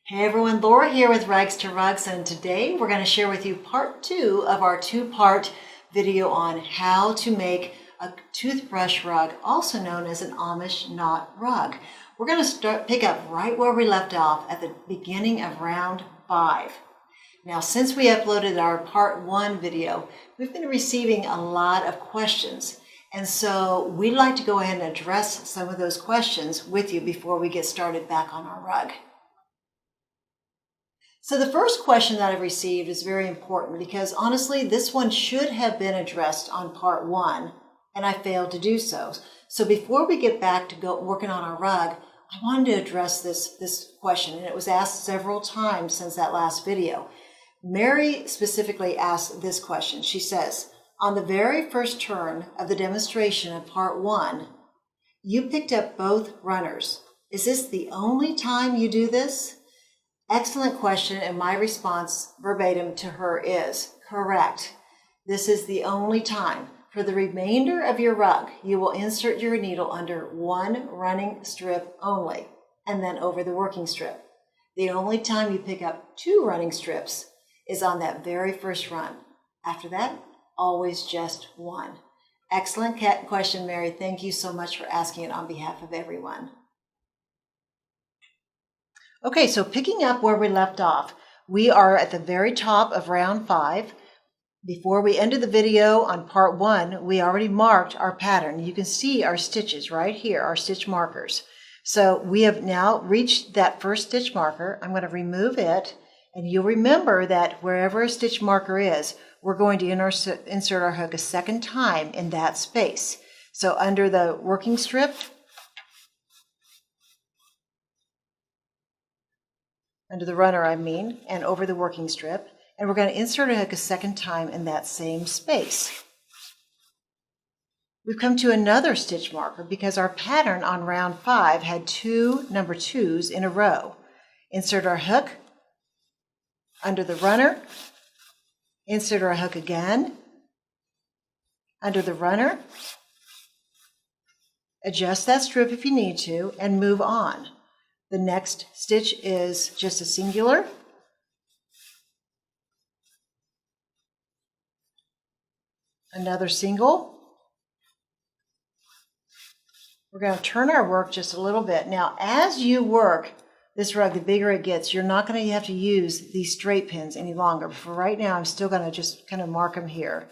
Hey everyone, Laura here with Rags to Rugs, and today we're going to share with you part 2 of our 2-part video on how to make a toothbrush rug, also known as an Amish knot rug. We're going to pick up right where we left off at the beginning of round 5. Now, since we uploaded our part 1 video, we've been receiving a lot of questions. And so we'd like to go ahead and address some of those questions with you before we get started back on our rug. So the first question that I've received is very important because honestly, this one should have been addressed on part 1 and I failed to do so. So before we get back to working on our rug, I wanted to address this question, and it was asked several times since that last video. Mary specifically asked this question. She says, on the very first turn of the demonstration of part 1, you picked up both runners. Is this the only time you do this? Excellent question, and my response verbatim to her is, correct. This is the only time. For the remainder of your rug, you will insert your needle under one running strip only, and then over the working strip. The only time you pick up 2 running strips is on that very first run. After that, always just 1. Excellent question, Mary. Thank you so much for asking it on behalf of everyone. Okay, so picking up where we left off, we are at the very top of round 5. Before we ended the video on part 1, we already marked our pattern. You can see our stitches right here, our stitch markers. So we have now reached that first stitch marker. I'm going to remove it, and you'll remember that wherever a stitch marker is, we're going to insert our hook a second time in that space. So under the working strip, under the runner and over the working strip, and we're going to insert a hook a second time in that same space. We've come to another stitch marker because our pattern on round 5 had 2 number 2s in a row. Insert our hook under the runner, insert our hook again, under the runner, adjust that strip if you need to, and move on. The next stitch is just a singular. Another single. We're going to turn our work just a little bit. Now, as you work this rug, the bigger it gets, you're not going to have to use these straight pins any longer. But for right now, I'm still going to just kind of mark them here.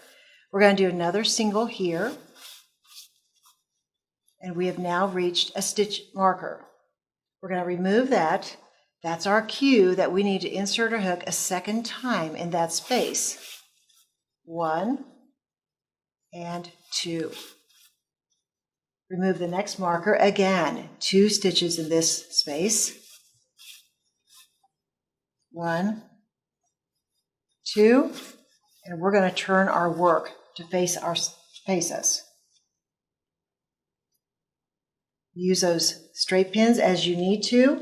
We're going to do another single here. And we have now reached a stitch marker. We're going to remove that. That's our cue that we need to insert our hook a second time in that space. 1 and 2. Remove the next marker again. 2 stitches in this space. 1, 2, and we're going to turn our work to face us. Use those straight pins as you need to.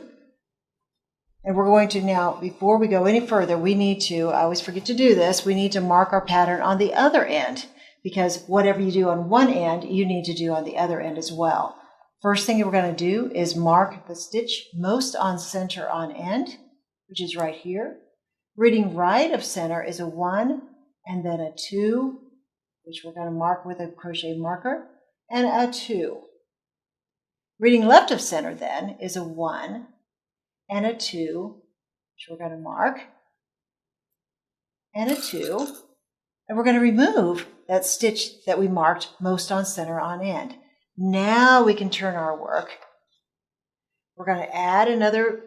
And we're going to now, before we go any further, I always forget to do this, we need to mark our pattern on the other end, because whatever you do on one end, you need to do on the other end as well. First thing we're going to do is mark the stitch most on center on end, which is right here. Reading right of center is a 1 and then a 2, which we're going to mark with a crochet marker, and a 2. Reading left of center then is a 1 and a 2, which we're going to mark, and a 2. And we're going to remove that stitch that we marked most on center on end. Now we can turn our work. We're going to add another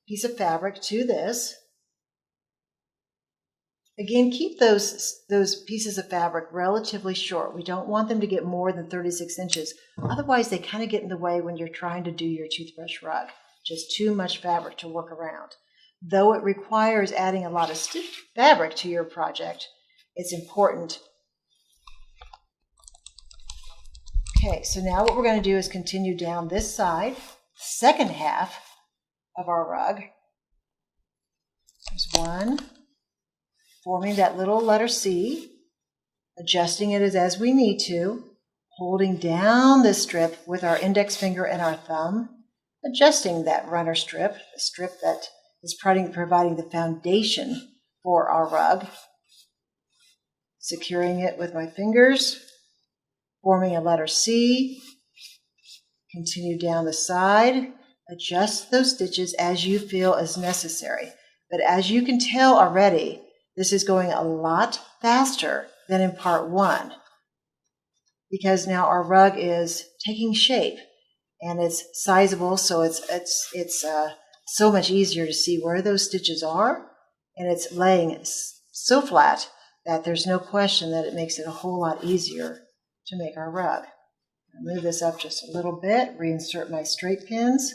piece of fabric to this. Again, keep those pieces of fabric relatively short. We don't want them to get more than 36 inches. Otherwise, they kind of get in the way when you're trying to do your toothbrush rug. Just too much fabric to work around. Though it requires adding a lot of fabric to your project, it's important. Okay, so now what we're going to do is continue down this side, second half of our rug. There's 1. Forming that little letter C, adjusting it as we need to, holding down this strip with our index finger and our thumb, adjusting that runner strip, the strip that is providing the foundation for our rug. Securing it with my fingers, forming a letter C. Continue down the side. Adjust those stitches as you feel as necessary. But as you can tell already, this is going a lot faster than in part 1 because now our rug is taking shape and it's sizable, so it's so much easier to see where those stitches are, and it's laying so flat that there's no question that it makes it a whole lot easier to make our rug. I'll move this up just a little bit, reinsert my straight pins.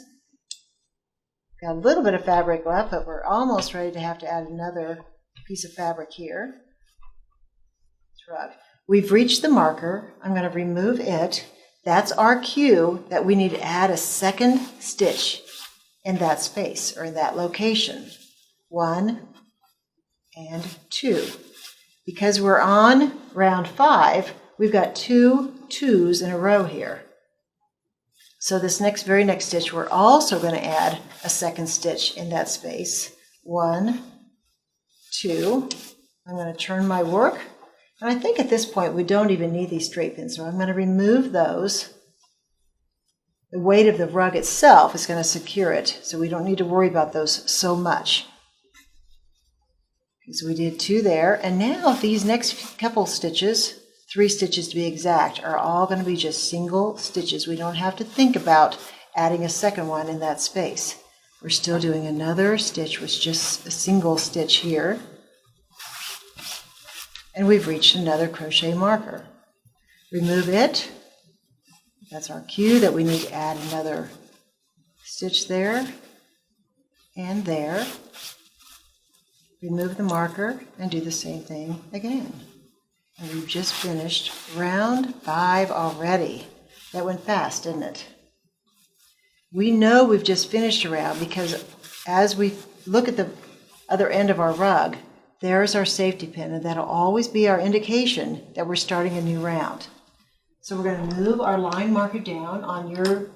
Got a little bit of fabric left, but we're almost ready to have to add another piece of fabric here. Rug. We've reached the marker. I'm going to remove it. That's our cue that we need to add a second stitch in that space or in that location. 1 and 2. Because we're on round 5, we've got 2 2s in a row here. So this very next stitch, we're also going to add a second stitch in that space. 1, 2. I'm going to turn my work. And I think at this point we don't even need these straight pins, so I'm going to remove those. The weight of the rug itself is going to secure it, so we don't need to worry about those so much. So we did 2 there, and now these next couple stitches, 3 stitches to be exact, are all going to be just single stitches. We don't have to think about adding a second one in that space. We're still doing another stitch with just a single stitch here. And we've reached another crochet marker. Remove it. That's our cue that we need to add another stitch there and there. Remove the marker and do the same thing again. And we've just finished round 5 already. That went fast, didn't it? We know we've just finished a round because as we look at the other end of our rug, there's our safety pin, and that'll always be our indication that we're starting a new round. So we're going to move our line marker down on your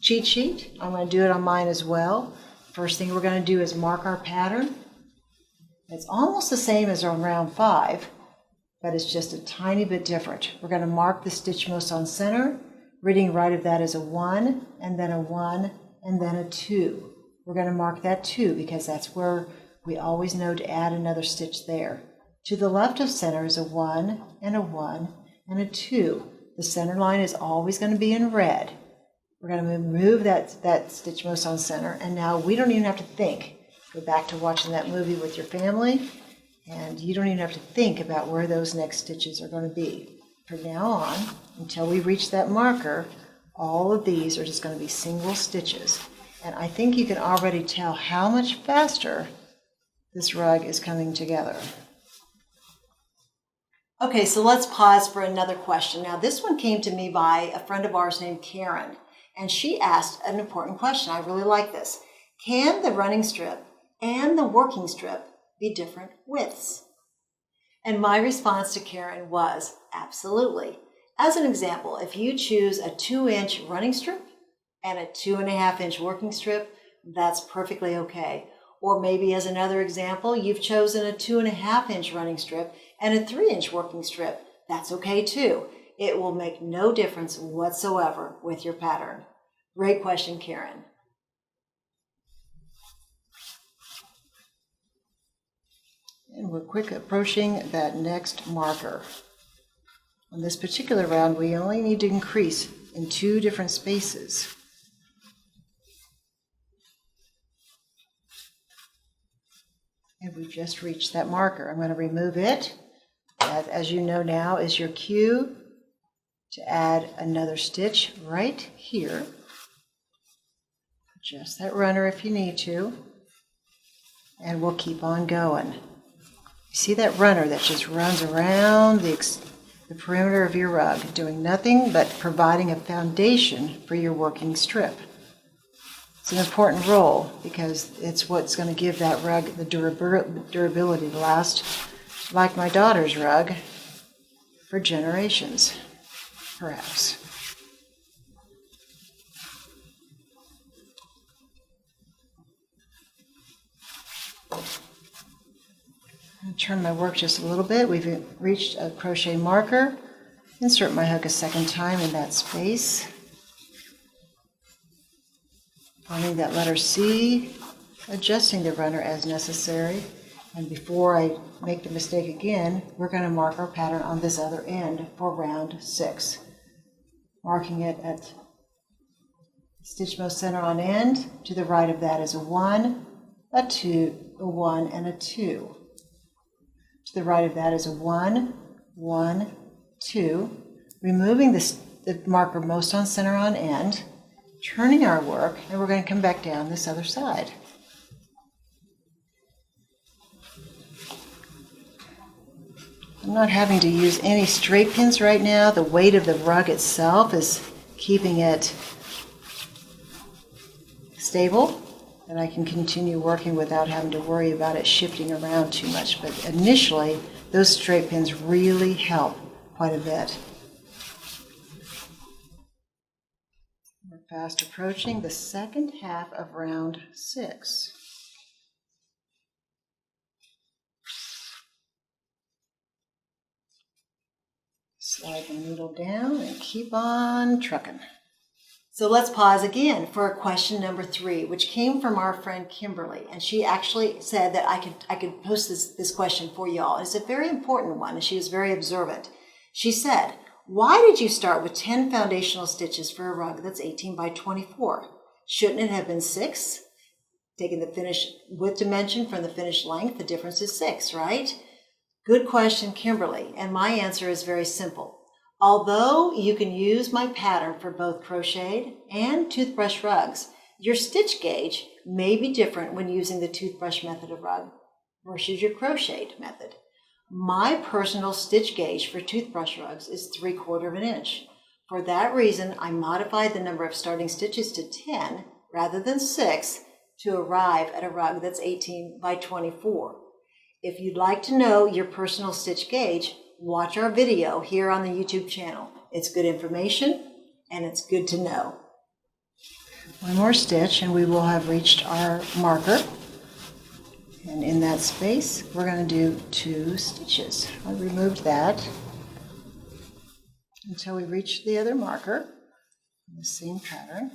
cheat sheet. I'm going to do it on mine as well. First thing we're going to do is mark our pattern. It's almost the same as on round 5, but it's just a tiny bit different. We're going to mark the stitch most on center. Reading right of that is a 1, and then a 1, and then a 2. We're going to mark that 2 because that's where we always know to add another stitch there. To the left of center is a 1 and a 1 and a 2. The center line is always going to be in red. We're going to remove that stitch most on center, and now we don't even have to think. Go back to watching that movie with your family, and you don't even have to think about where those next stitches are going to be. From now on, until we reach that marker, all of these are just going to be single stitches. And I think you can already tell how much faster this rug is coming together. Okay, so let's pause for another question. Now, this one came to me by a friend of ours named Karen, and she asked an important question. I really like this. Can the running strip and the working strip be different widths? And my response to Karen was absolutely. As an example, if you choose a 2-inch running strip and a 2.5-inch working strip, that's perfectly okay. Or maybe as another example, you've chosen a 2.5-inch running strip and a 3-inch working strip. That's okay too. It will make no difference whatsoever with your pattern. Great question, Karen. And we're quick approaching that next marker. On this particular round, we only need to increase in 2 different spaces. And we've just reached that marker. I'm going to remove it. That, as you know now, is your cue to add another stitch right here. Adjust that runner if you need to. And we'll keep on going. You see that runner that just runs around the perimeter of your rug, doing nothing but providing a foundation for your working strip. It's an important role because it's what's going to give that rug the durability to last, like my daughter's rug, for generations, perhaps. turn my work just a little bit. We've reached a crochet marker. Insert my hook a second time in that space. Finding that letter C, adjusting the runner as necessary. And before I make the mistake again, we're going to mark our pattern on this other end for round 6. Marking it at stitch most center on end. To the right of that is a 1, a 2, a 1, and a 2. To the right of that is a 1, 1, 2. Removing the marker most on center on end, turning our work, and we're going to come back down this other side. I'm not having to use any straight pins right now. The weight of the rug itself is keeping it stable, and I can continue working without having to worry about it shifting around too much. But initially, those straight pins really help quite a bit. We're fast approaching the second half of round 6. Slide the needle down and keep on trucking. So let's pause again for question number 3, which came from our friend Kimberly. And she actually said that I could post this question for y'all. It's a very important one, and she was very observant. She said, why did you start with 10 foundational stitches for a rug that's 18 by 24? Shouldn't it have been 6? Taking the finished width dimension from the finished length, the difference is 6, right? Good question, Kimberly, and my answer is very simple. Although you can use my pattern for both crocheted and toothbrush rugs, your stitch gauge may be different when using the toothbrush method of rug versus your crocheted method. My personal stitch gauge for toothbrush rugs is 3/4 of an inch. For that reason, I modified the number of starting stitches to 10 rather than 6 to arrive at a rug that's 18 by 24. If you'd like to know your personal stitch gauge, watch our video here on the YouTube channel. It's good information and it's good to know. One more stitch and we will have reached our marker. And in that space, we're going to do 2 stitches. I removed that until we reach the other marker in the same pattern.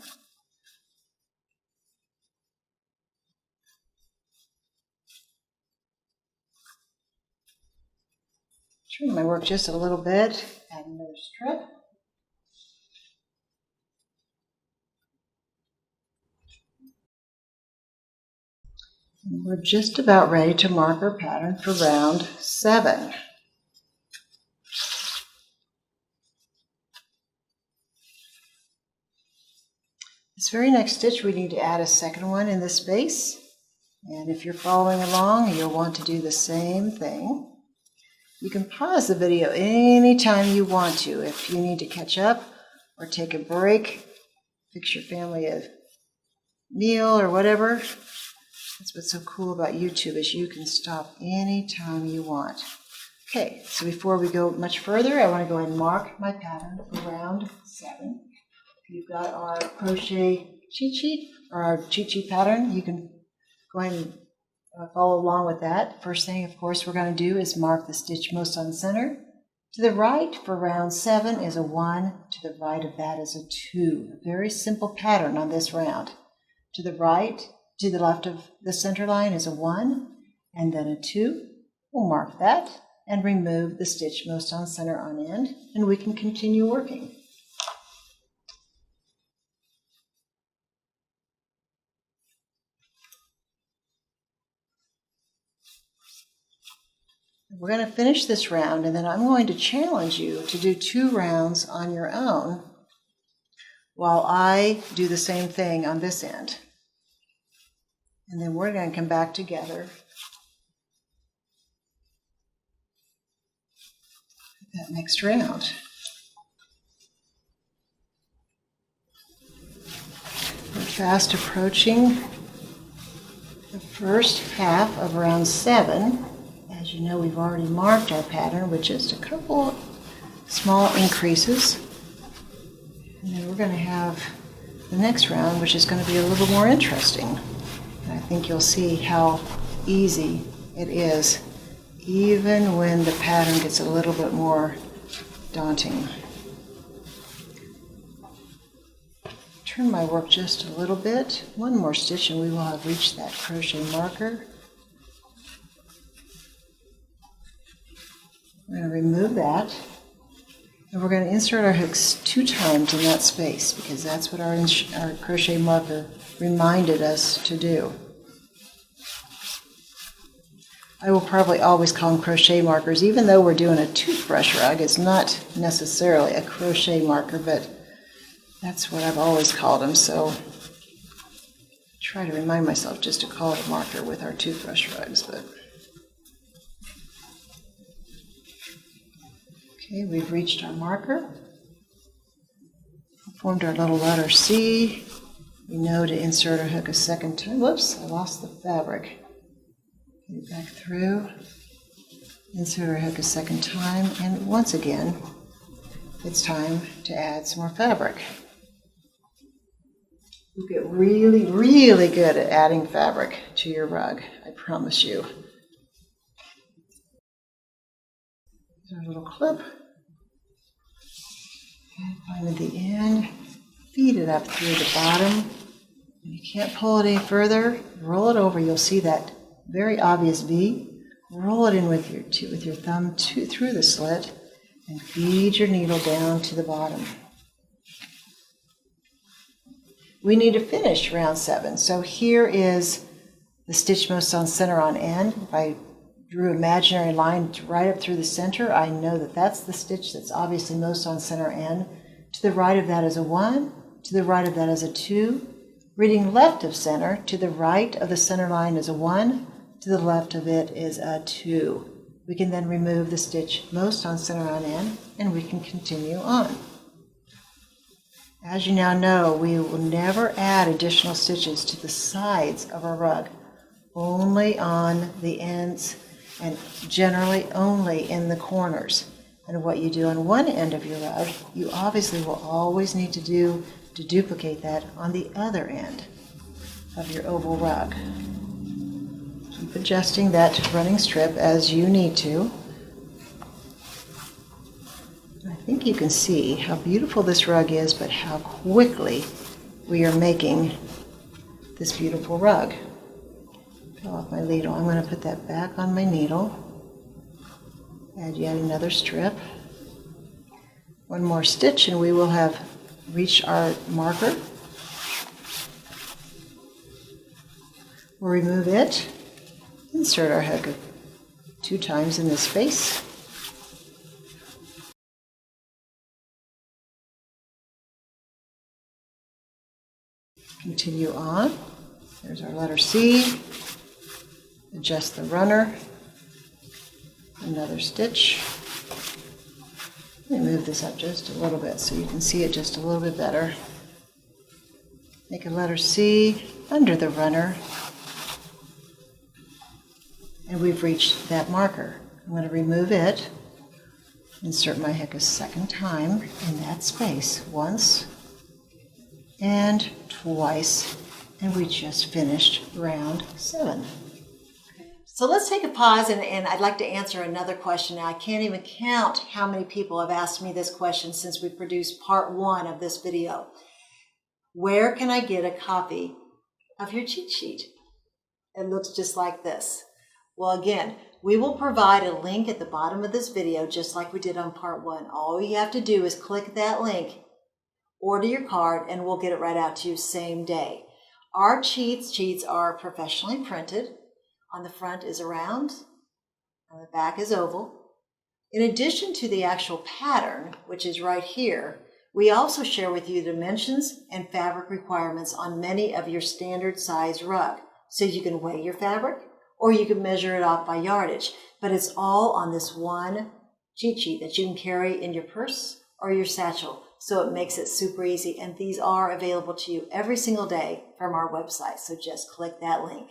Turn my work just a little bit, add another strip. And we're just about ready to mark our pattern for round 7. This very next stitch, we need to add a second one in this space. And if you're following along, you'll want to do the same thing. You can pause the video anytime you want to. If you need to catch up or take a break, fix your family a meal or whatever. That's what's so cool about YouTube, is you can stop anytime you want. Okay, so before we go much further, I want to go ahead and mark my pattern for round 7. If you've got our crochet cheat sheet or our cheat sheet pattern, you can go ahead and follow along with that. First thing, of course, we're going to do is mark the stitch most on center. To the right for round 7 is a 1. To the right of that is a 2. A very simple pattern on this round. To the right, to the left of the center line is a 1 and then a 2. We'll mark that and remove the stitch most on center on end, and we can continue working. We're going to finish this round, and then I'm going to challenge you to do 2 rounds on your own while I do the same thing on this end. And then we're going to come back together. That next round. We're fast approaching the first half of round 7. As you know, we've already marked our pattern with just a couple small increases. And then we're going to have the next round, which is going to be a little more interesting. And I think you'll see how easy it is, even when the pattern gets a little bit more daunting. Turn my work just a little bit. One more stitch and we will have reached that crochet marker. We're going to remove that. And we're going to insert our hooks 2 times in that space because that's what our crochet marker reminded us to do. I will probably always call them crochet markers, even though we're doing a toothbrush rug. It's not necessarily a crochet marker, but that's what I've always called them. So try to remind myself just to call it a marker with our toothbrush rugs. But okay, we've reached our marker. Formed our little letter C. We know to insert our hook a second time. Whoops, I lost the fabric. Get it back through. Insert our hook a second time. And once again, it's time to add some more fabric. You get really, really good at adding fabric to your rug, I promise you. There's our little clip. And find at the end, feed it up through the bottom. When you can't pull it any further, roll it over. You'll see that very obvious V. Roll it in with your thumb through the slit and feed your needle down to the bottom. We need to finish round 7. So here is the stitch most on center on end. If I drew an imaginary line right up through the center, I know that that's the stitch that's obviously most on center end. To the right of that is a 1, to the right of that is a 2. Reading left of center, to the right of the center line is a 1, to the left of it is a 2. We can then remove the stitch most on center on end, and we can continue on. As you now know, we will never add additional stitches to the sides of our rug, only on the ends and generally only in the corners. And what you do on one end of your rug, you obviously will always need to do to duplicate that on the other end of your oval rug. Keep adjusting that running strip as you need to. I think you can see how beautiful this rug is, but how quickly we are making this beautiful rug. Fell off my needle. I'm going to put that back on my needle. Add yet another strip. One more stitch and we will have reached our marker. We'll remove it. Insert our hook 2 times in this space. Continue on. There's our letter C. Adjust the runner. Another stitch. Let me move this up just a little bit so you can see it just a little bit better. Make a letter C under the runner. And we've reached that marker. I'm going to remove it. Insert my hook a second time in that space. Once and twice, and we just finished round 7. So let's take a pause, and I'd like to answer another question. Now, I can't even count how many people have asked me this question since we produced part 1 of this video. Where can I get a copy of your cheat sheet? It looks just like this. Well, again, we will provide a link at the bottom of this video, just like we did on part 1. All you have to do is click that link, order your card, and we'll get it right out to you same day. Our sheets are professionally printed. On the front is a round, on the back is oval. In addition to the actual pattern, which is right here, we also share with you dimensions and fabric requirements on many of your standard size rug. So you can weigh your fabric or you can measure it off by yardage, but it's all on this one cheat sheet that you can carry in your purse or your satchel. So it makes it super easy, and these are available to you every single day from our website. So just click that link.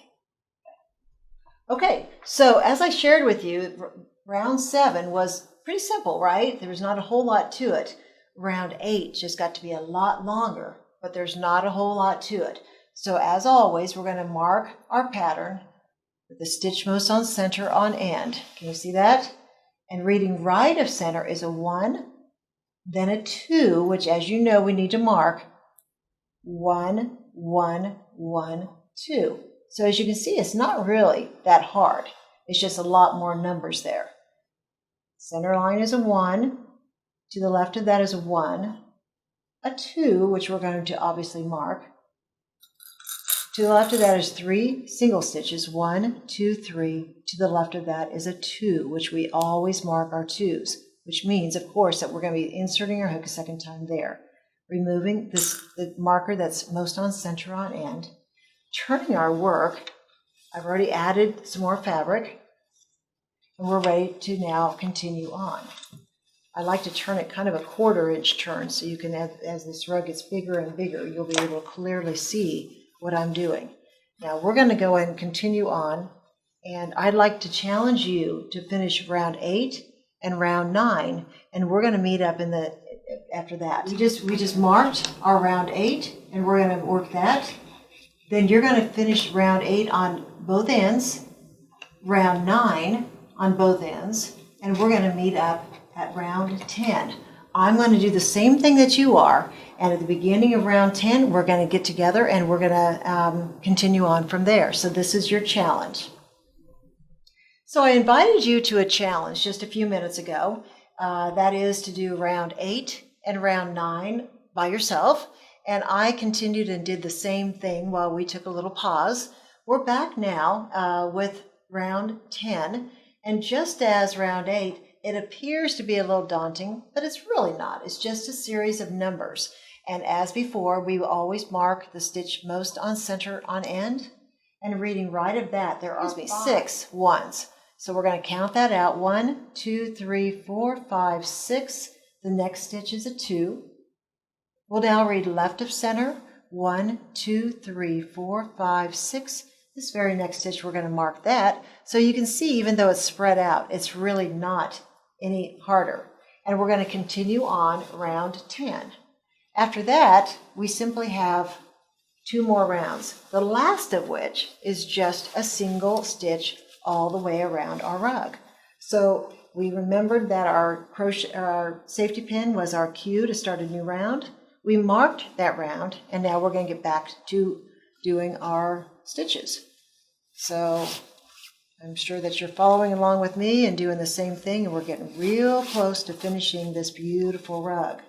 Okay, so as I shared with you, round 7 was pretty simple, right? There was not a whole lot to it. Round 8 just got to be a lot longer, but there's not a whole lot to it. So as always, we're going to mark our pattern with the stitch most on center on end. Can you see that? And reading right of center is a 1, then a 2, which as you know we need to mark 1, 1, 1, 2. So as you can see, it's not really that hard. It's just a lot more numbers there. Center line is a 1. To the left of that is a 1. A 2, which we're going to obviously mark. To the left of that is 3 single stitches. 1, 2, 3. To the left of that is a 2, which we always mark our 2s, which means, of course, that we're going to be inserting our hook a second time there. Removing the marker that's most on center on end. Turning our work, I've already added some more fabric, and we're ready to now continue on. I like to turn it kind of a 1/4 inch turn, so you can, as this rug gets bigger and bigger, you'll be able to clearly see what I'm doing. Now we're going to go ahead and continue on, and I'd like to challenge you to finish round 8 and round 9, and we're going to meet up after that. We just marked our round 8, and we're going to work that. Then you're going to finish round 8 on both ends, round 9 on both ends, and we're going to meet up at round 10. I'm going to do the same thing that you are, and at the beginning of round 10, we're going to get together and we're going to continue on from there. So this is your challenge. So I invited you to a challenge just a few minutes ago. That is to do round 8 and round 9 by yourself. And I continued and did the same thing while we took a little pause. We're back now with round 10. And just as round 8, it appears to be a little daunting, but it's really not. It's just a series of numbers. And as before, we will always mark the stitch most on center on end. And reading right of that, there are 6 ones. So we're going to count that out. 1, 2, 3, 4, 5, 6. The next stitch is a 2. We'll now read left of center. 1, 2, 3, 4, 5, 6. This very next stitch, we're going to mark that. So you can see, even though it's spread out, it's really not any harder. And we're going to continue on round 10. After that, we simply have 2 more rounds, the last of which is just a single stitch all the way around our rug. So we remembered that our safety pin was our cue to start a new round. We marked that round, and now we're going to get back to doing our stitches. So I'm sure that you're following along with me and doing the same thing, and we're getting real close to finishing this beautiful rug.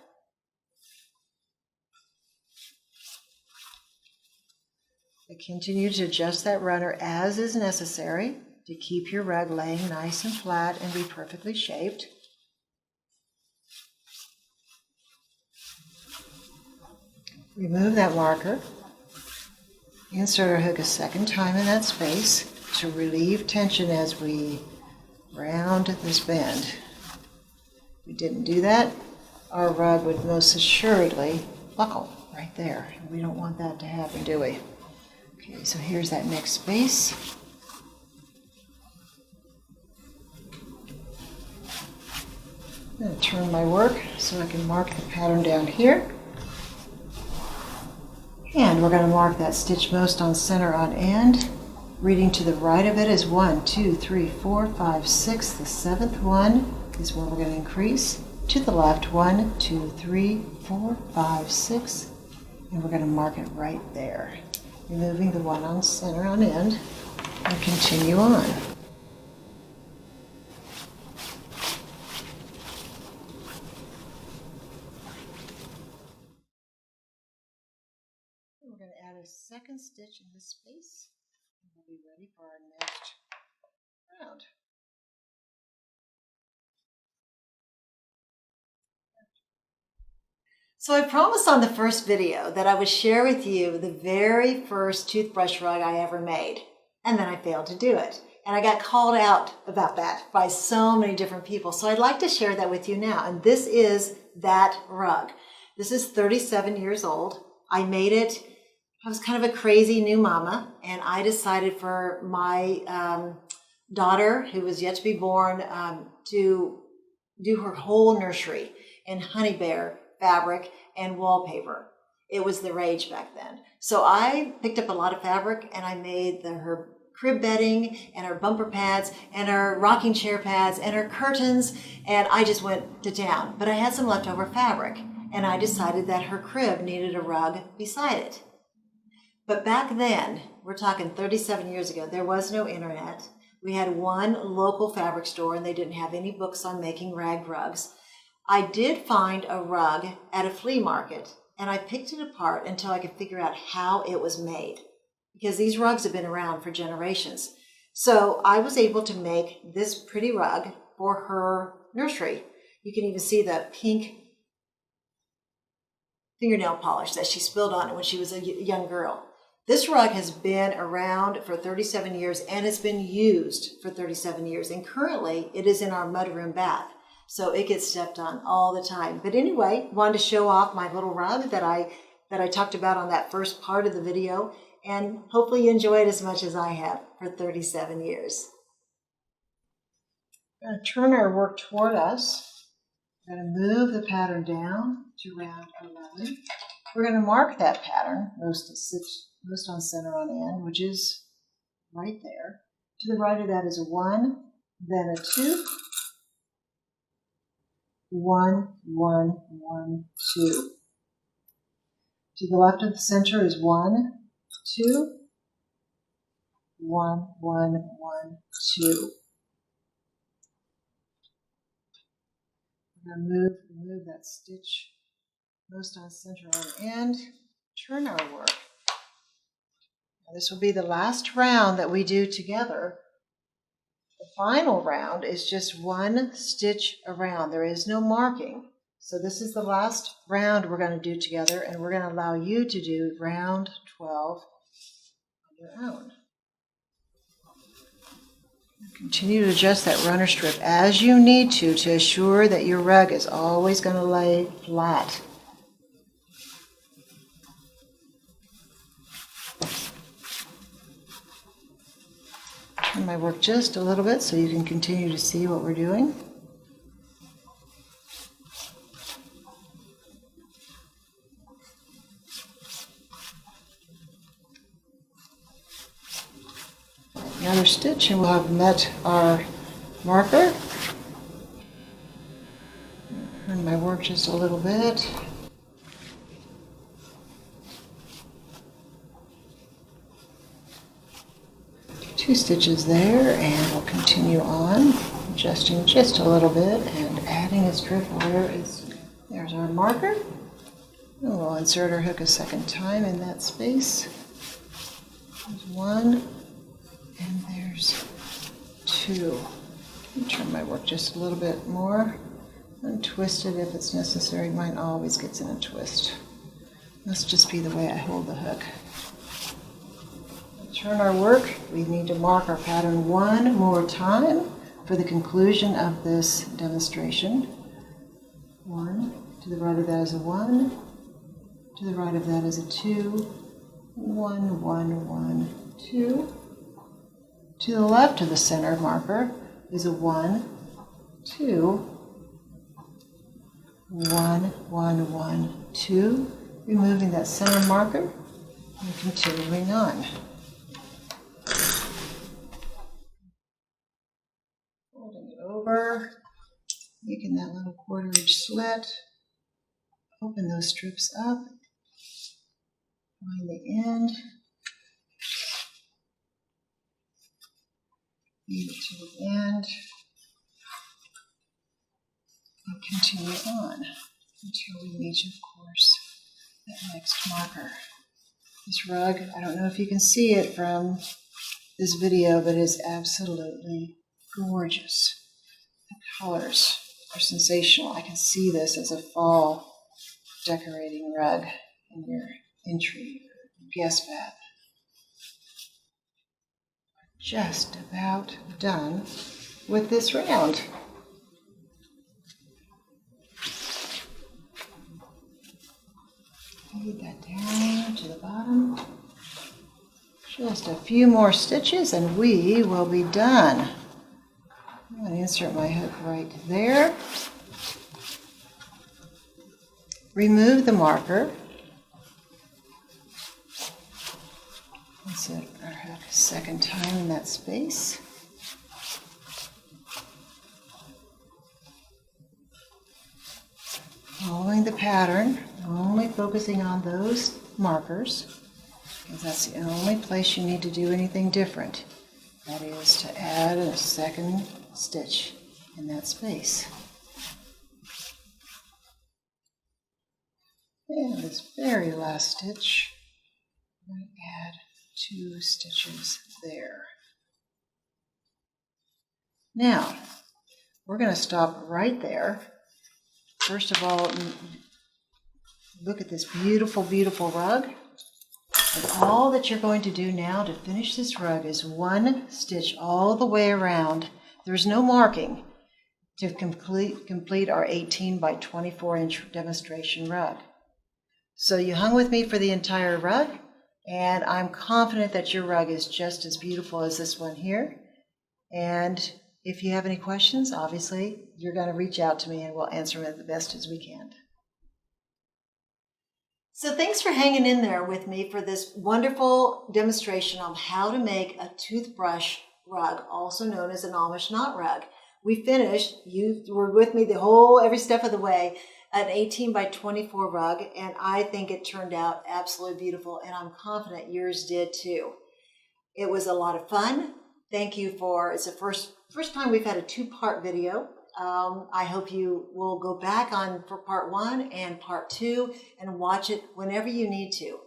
Continue to adjust that runner as is necessary to keep your rug laying nice and flat and be perfectly shaped. Remove that marker. Insert our hook a second time in that space to relieve tension as we round this bend. If we didn't do that, our rug would most assuredly buckle right there. We don't want that to happen, do we? Okay, so here's that next space. I'm going to turn my work so I can mark the pattern down here. And we're going to mark that stitch most on center on end. Reading to the right of it is 1, 2, 3, 4, 5, 6. The 7th one is where we're going to increase. To the left, 1, 2, 3, 4, 5, 6. And we're going to mark it right there. Removing the one on center on end and continue on. We're going to add a second stitch in this space, and we'll be ready for our next round. So I promised on the first video that I would share with you the very first toothbrush rug I ever made, and then I failed to do it. And I got called out about that by so many different people. So I'd like to share that with you now. And this is that rug. This is 37 years old. I made it. I was kind of a crazy new mama, and I decided for my daughter, who was yet to be born, to do her whole nursery in honey bear fabric and wallpaper. It was the rage back then. So I picked up a lot of fabric and I made her crib bedding and our bumper pads and our rocking chair pads and our curtains, and I just went to town. But I had some leftover fabric, and I decided that her crib needed a rug beside it. But back then, we're talking 37 years ago, there was no internet. We had one local fabric store, and they didn't have any books on making rag rugs. I did find a rug at a flea market, and I picked it apart until I could figure out how it was made, because these rugs have been around for generations. So I was able to make this pretty rug for her nursery. You can even see the pink fingernail polish that she spilled on it when she was a young girl. This rug has been around for 37 years, and it's been used for 37 years. And currently it is in our mudroom bath. So it gets stepped on all the time. But anyway, wanted to show off my little rug that I talked about on that first part of the video. And hopefully you enjoy it as much as I have for 37 years. We're going to turn our work toward us. We're going to move the pattern down to round 11. We're going to mark that pattern, most on center on end, which is right there. To the right of that is a 1, then a 2, 1, 1, 1, 2. To the left of the center is 1, 2, 1, 1, 1, 2. We're going to move that stitch most on center on end, turn our work. Now this will be the last round that we do together. The final round is just one stitch around. There is no marking. So this is the last round we're going to do together, and we're going to allow you to do round 12 on your own. Continue to adjust that runner strip as you need to assure that your rug is always going to lay flat. Turn my work just a little bit so you can continue to see what we're doing. Another stitch and we'll have met our marker. Turn my work just a little bit. Two stitches there, and we'll continue on, adjusting just a little bit and adding a strip where there's our marker. And we'll insert our hook a second time in that space. There's 1. And there's 2. Turn my work just a little bit more and twist it if it's necessary. Mine always gets in a twist. Must just be the way I hold the hook. Turn our work. We need to mark our pattern one more time for the conclusion of this demonstration. 1. To the right of that is a 1. To the right of that is a 2. 1, 1, 1, 2. To the left of the center marker is a 1, 2, 1, 1, 1, 2. Removing that center marker and continuing on. Folding it over, making that little 1/4 inch slit. Open those strips up. Find the end. Lead it to the end, and continue on until we reach, of course, that next marker. This rug, I don't know if you can see it from this video, but it's absolutely gorgeous. The colors are sensational. I can see this as a fall decorating rug in your entry or guest bath. Just about done with this round. Feed that down to the bottom. Just a few more stitches and we will be done. I'm going to insert my hook right there. Remove the marker. Insert our hook a second time in that space. Following the pattern, only focusing on those markers, because that's the only place you need to do anything different. That is to add a second stitch in that space. And this very last stitch, I'm going to add 2 stitches there. Now, we're going to stop right there. First of all, look at this beautiful, beautiful rug. And all that you're going to do now to finish this rug is 1 stitch all the way around. There's no marking to complete our 18 by 24 inch demonstration rug. So you hung with me for the entire rug, and I'm confident that your rug is just as beautiful as this one here. And if you have any questions, obviously, you're going to reach out to me and we'll answer them the best as we can. So thanks for hanging in there with me for this wonderful demonstration on how to make a toothbrush rug, also known as an Amish knot rug. We finished, you were with me every step of the way, an 18 by 24 rug, and I think it turned out absolutely beautiful, and I'm confident yours did too. It was a lot of fun. Thank you it's the first time we've had a 2-part video. I hope you will go back for part 1 and part 2 and watch it whenever you need to.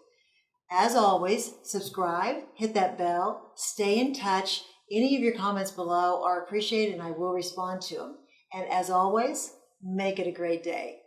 As always, subscribe, hit that bell, stay in touch. Any of your comments below are appreciated and I will respond to them. And as always, make it a great day.